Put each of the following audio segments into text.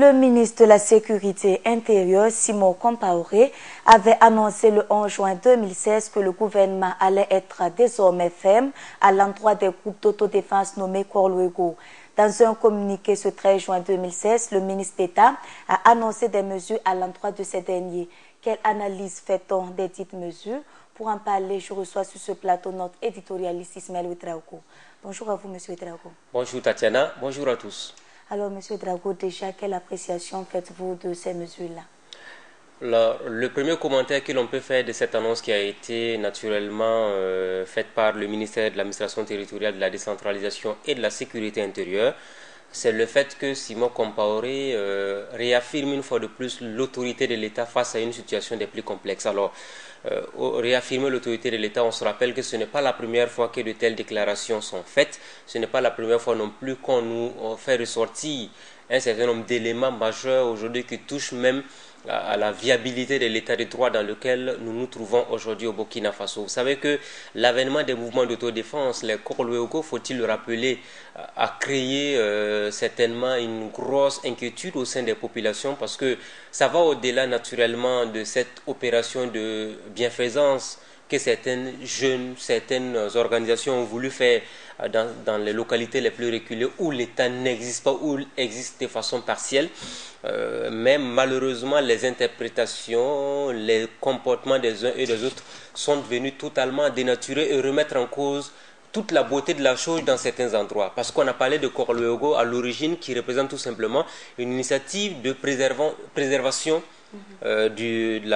Le ministre de la Sécurité intérieure, Simon Compaoré, avait annoncé le 11 juin 2016 que le gouvernement allait être désormais ferme à l'endroit des groupes d'autodéfense nommés Korluego. Dans un communiqué ce 13 juin 2016, le ministre d'État a annoncé des mesures à l'endroit de ces derniers. Quelle analyse fait-on des dites mesures? Pour en parler, je reçois sur ce plateau notre éditorialiste Ismaël Ouedraogo. Bonjour à vous, monsieur Ouedraogo. Bonjour Tatiana, bonjour à tous. Alors, monsieur Ouedraogo, déjà, quelle appréciation faites-vous de ces mesures-là? Le premier commentaire que l'on peut faire de cette annonce qui a été naturellement faite par le ministère de l'administration territoriale, de la décentralisation et de la sécurité intérieure, c'est le fait que Simon Compaoré réaffirme une fois de plus l'autorité de l'État face à une situation des plus complexes. Alors, réaffirmer l'autorité de l'État, on se rappelle que ce n'est pas la première fois que de telles déclarations sont faites. Ce n'est pas la première fois non plus qu'on nous fait ressortir un certain nombre d'éléments majeurs aujourd'hui qui touchent même à la viabilité de l'état de droit dans lequel nous nous trouvons aujourd'hui au Burkina Faso. Vous savez que l'avènement des mouvements d'autodéfense, les Korluego, faut-il le rappeler, a créé certainement une grosse inquiétude au sein des populations parce que ça va au-delà naturellement de cette opération de bienfaisance que certaines organisations ont voulu faire dans les localités les plus reculées où l'État n'existe pas, où il existe de façon partielle. Mais malheureusement, les interprétations, les comportements des uns et des autres sont devenus totalement dénaturés et remettre en cause toute la beauté de la chose dans certains endroits. Parce qu'on a parlé de Korluego à l'origine qui représente tout simplement une initiative de préservation de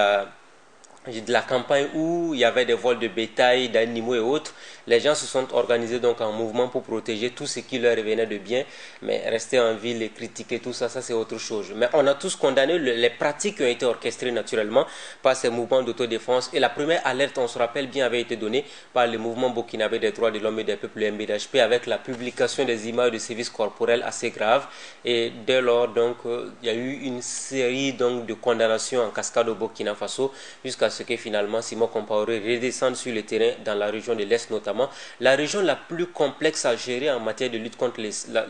la campagne où il y avait des vols de bétail, d'animaux et autres. Les gens se sont organisés donc en mouvement pour protéger tout ce qui leur revenait de bien. Mais rester en ville et critiquer tout ça, ça c'est autre chose. Mais on a tous condamné les pratiques qui ont été orchestrées naturellement par ces mouvements d'autodéfense. Et la première alerte, on se rappelle bien, avait été donnée par le mouvement burkinabé des droits de l'homme et des peuples, le MBDHP, avec la publication des images de sévices corporels assez graves. Et dès lors, donc, il y a eu une série donc, de condamnations en cascade au Burkina Faso jusqu'à ce que finalement Simon Compaoré redescende sur le terrain dans la région de l'Est notamment, la région la plus complexe à gérer en matière de lutte contre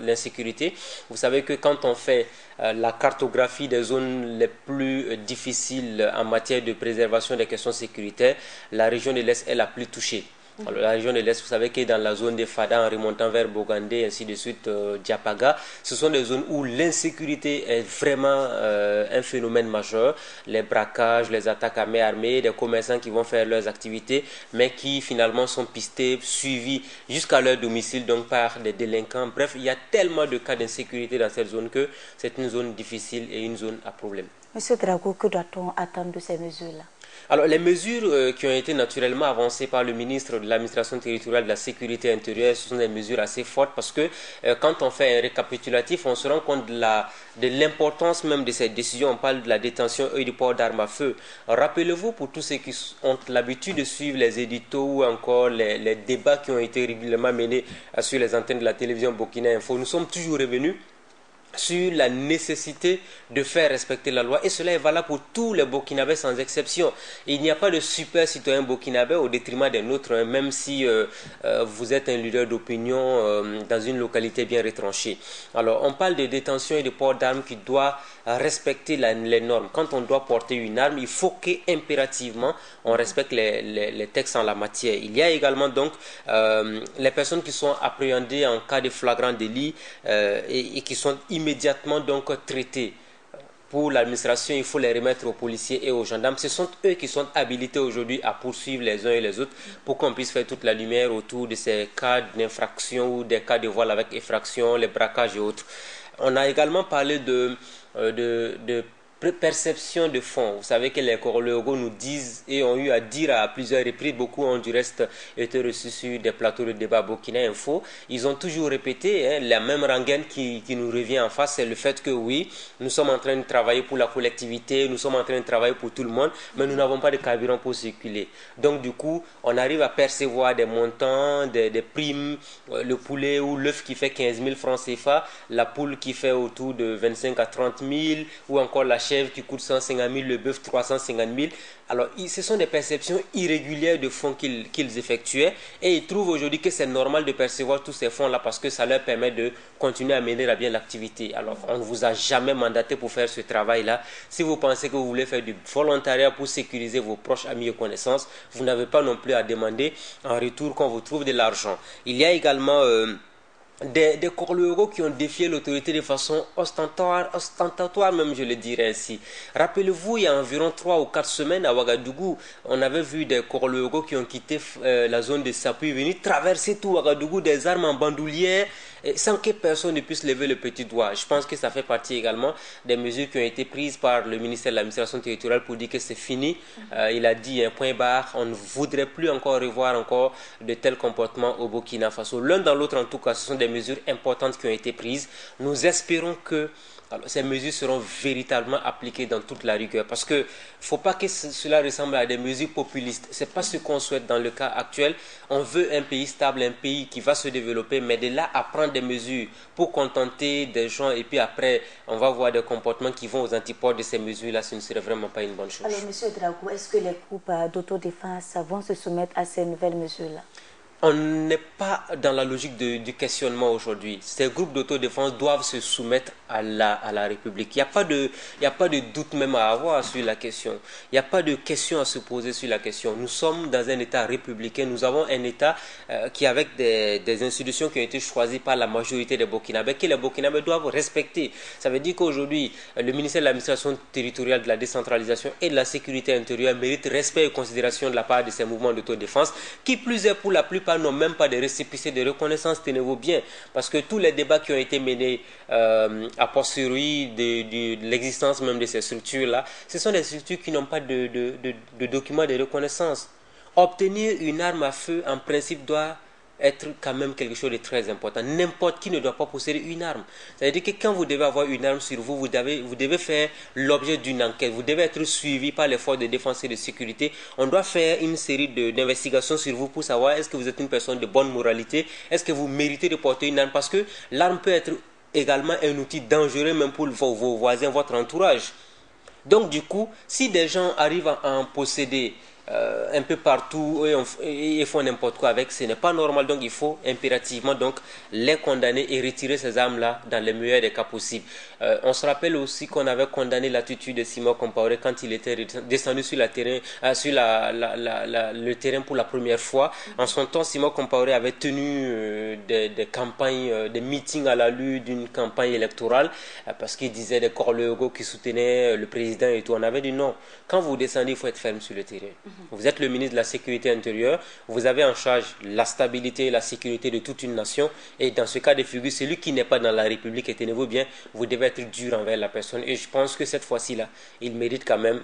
l'insécurité. Vous savez que quand on fait la cartographie des zones les plus difficiles en matière de préservation des questions sécuritaires, la région de l'Est est la plus touchée. Alors, la région de l'Est, vous savez que dans la zone des Fada, en remontant vers Bogandé, ainsi de suite, Diapaga, ce sont des zones où l'insécurité est vraiment un phénomène majeur. Les braquages, les attaques à main armée, des commerçants qui vont faire leurs activités, mais qui finalement sont pistés, suivis jusqu'à leur domicile, donc par des délinquants. Bref, il y a tellement de cas d'insécurité dans cette zone que c'est une zone difficile et une zone à problème. Monsieur Drago, que doit-on attendre de ces mesures-là? Alors, les mesures qui ont été naturellement avancées par le ministre de l'administration territoriale de la sécurité intérieure, ce sont des mesures assez fortes parce que quand on fait un récapitulatif, on se rend compte de l'importance même de cette décision. On parle de la détention et du port d'armes à feu. Rappelez-vous, pour tous ceux qui ont l'habitude de suivre les éditos ou encore les débats qui ont été régulièrement menés sur les antennes de la télévision Burkina Info, nous sommes toujours revenus sur la nécessité de faire respecter la loi et cela est valable pour tous les Burkinabés sans exception. Il n'y a pas de super citoyen burkinabé au détriment des nôtres, hein, même si vous êtes un leader d'opinion dans une localité bien retranchée. Alors on parle de détention et de port d'armes qui doit respecter les normes. Quand on doit porter une arme, il faut qu'impérativement on respecte les textes en la matière. Il y a également donc les personnes qui sont appréhendées en cas de flagrant délit et qui sont immédiatement donc traités. Pour l'administration, il faut les remettre aux policiers et aux gendarmes. Ce sont eux qui sont habilités aujourd'hui à poursuivre les uns et les autres pour qu'on puisse faire toute la lumière autour de ces cas d'infraction ou des cas de vol avec effraction, les braquages et autres. On a également parlé de perception de fonds. Vous savez que les Korluego nous disent et ont eu à dire à plusieurs reprises, beaucoup ont du reste été reçus sur des plateaux de débat Burkina Info. Ils ont toujours répété la même rengaine qui nous revient en face, c'est le fait que oui, nous sommes en train de travailler pour la collectivité, nous sommes en train de travailler pour tout le monde, mais nous n'avons pas de carburant pour circuler. Donc du coup, on arrive à percevoir des montants, des primes, le poulet ou l'œuf qui fait 15 000 francs CFA, la poule qui fait autour de 25 à 30 000 ou encore la chèvre qui coûte 150 000, le bœuf 350 000. Alors, ce sont des perceptions irrégulières de fonds qu'ils effectuaient et ils trouvent aujourd'hui que c'est normal de percevoir tous ces fonds-là parce que ça leur permet de continuer à mener à bien l'activité. Alors, on ne vous a jamais mandaté pour faire ce travail-là. Si vous pensez que vous voulez faire du volontariat pour sécuriser vos proches, amis et connaissances, vous n'avez pas non plus à demander en retour qu'on vous trouve de l'argent. Il y a également des corleuraux qui ont défié l'autorité de façon ostentatoire même, je le dirais ainsi. Rappelez-vous, il y a environ 3 ou 4 semaines à Ouagadougou, on avait vu des corleuraux qui ont quitté la zone de Sapuy, venir traverser tout Ouagadougou, des armes en bandoulière, sans que personne ne puisse lever le petit doigt. Je pense que ça fait partie également des mesures qui ont été prises par le ministère de l'administration territoriale pour dire que c'est fini. Il a dit un point barre, on ne voudrait plus encore revoir encore de tels comportements au Burkina Faso. L'un dans l'autre en tout cas, ce sont des mesures importantes qui ont été prises. Nous espérons que ces mesures seront véritablement appliquées dans toute la rigueur parce qu'il ne faut pas que cela ressemble à des mesures populistes. Ce n'est pas ce qu'on souhaite dans le cas actuel. On veut un pays stable, un pays qui va se développer, mais de là à prendre des mesures pour contenter des gens et puis après on va voir des comportements qui vont aux antipodes de ces mesures-là, ce ne serait vraiment pas une bonne chose. Alors M. Dragou, est-ce que les groupes d'autodéfense vont se soumettre à ces nouvelles mesures-là? On n'est pas dans la logique du questionnement aujourd'hui. Ces groupes d'autodéfense doivent se soumettre à la République. Il n'y a pas de doute même à avoir sur la question. Il n'y a pas de question à se poser sur la question. Nous sommes dans un État républicain. Nous avons un État qui, avec des institutions qui ont été choisies par la majorité des Burkinabés, que les Burkinabés doivent respecter. Ça veut dire qu'aujourd'hui, le ministère de l'administration territoriale, de la décentralisation et de la sécurité intérieure mérite respect et considération de la part de ces mouvements d'autodéfense, qui plus est pour la plupart n'ont même pas de récépissé de reconnaissance, tenez-vous bien, parce que tous les débats qui ont été menés a posteriori de l'existence même de ces structures-là, ce sont des structures qui n'ont pas de documents de reconnaissance. Obtenir une arme à feu, en principe, doit être quand même quelque chose de très important. N'importe qui ne doit pas posséder une arme. C'est-à-dire que quand vous devez avoir une arme sur vous, vous devez faire l'objet d'une enquête. Vous devez être suivi par les forces de défense et de sécurité. On doit faire une série d'investigations sur vous pour savoir est-ce que vous êtes une personne de bonne moralité, est-ce que vous méritez de porter une arme, parce que l'arme peut être également un outil dangereux même pour vos voisins, votre entourage. Donc du coup, si des gens arrivent à en posséder un peu partout et font n'importe quoi avec, ce n'est pas normal. Donc il faut impérativement les condamner et retirer ces armes-là dans les meilleurs des cas possibles. On se rappelle aussi qu'on avait condamné l'attitude de Simon Compaoré quand il était descendu sur, le terrain pour la première fois. En son temps, Simon Compaoré avait tenu des campagnes, des meetings à l'allure d'une campagne électorale parce qu'il disait des corleuraux qui soutenaient le président et tout. On avait dit non, quand vous descendez, il faut être ferme sur le terrain. Vous êtes le ministre de la Sécurité intérieure, vous avez en charge la stabilité et la sécurité de toute une nation, et dans ce cas de figure, celui qui n'est pas dans la République, et tenez-vous bien, vous devez être dur envers la personne, et je pense que cette fois-ci-là, il mérite quand même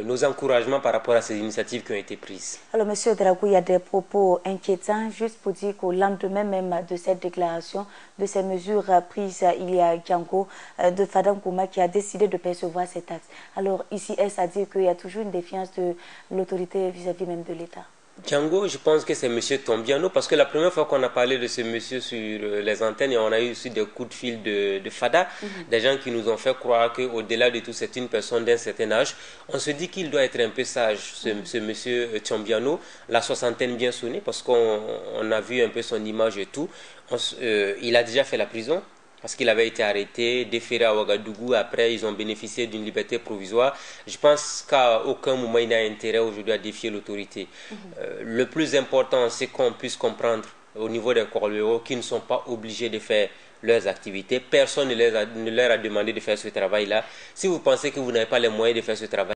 nos encouragements par rapport à ces initiatives qui ont été prises. Alors M. Dragou, il y a des propos inquiétants, juste pour dire qu'au lendemain même de cette déclaration, de ces mesures prises, il y a Django de Fadankouma qui a décidé de percevoir ces taxes. Alors ici, est-ce à dire qu'il y a toujours une défiance de l'autorité vis-à-vis même de l'État? Django, je pense que c'est M. Tombiano, parce que la première fois qu'on a parlé de ce monsieur sur les antennes, on a eu aussi des coups de fil de Fada, des gens qui nous ont fait croire qu'au-delà de tout, c'est une personne d'un certain âge. On se dit qu'il doit être un peu sage, ce monsieur Tombiano, la soixantaine bien sonnée, parce qu'on a vu un peu son image et tout. Il a déjà fait la prison, parce qu'il avait été arrêté, déféré à Ouagadougou. Après, ils ont bénéficié d'une liberté provisoire. Je pense qu'à aucun moment, il n'a intérêt aujourd'hui à défier l'autorité. Le plus important, c'est qu'on puisse comprendre au niveau des corleuraux qu'ils ne sont pas obligés de faire leurs activités. Personne ne leur a demandé de faire ce travail-là. Si vous pensez que vous n'avez pas les moyens de faire ce travail,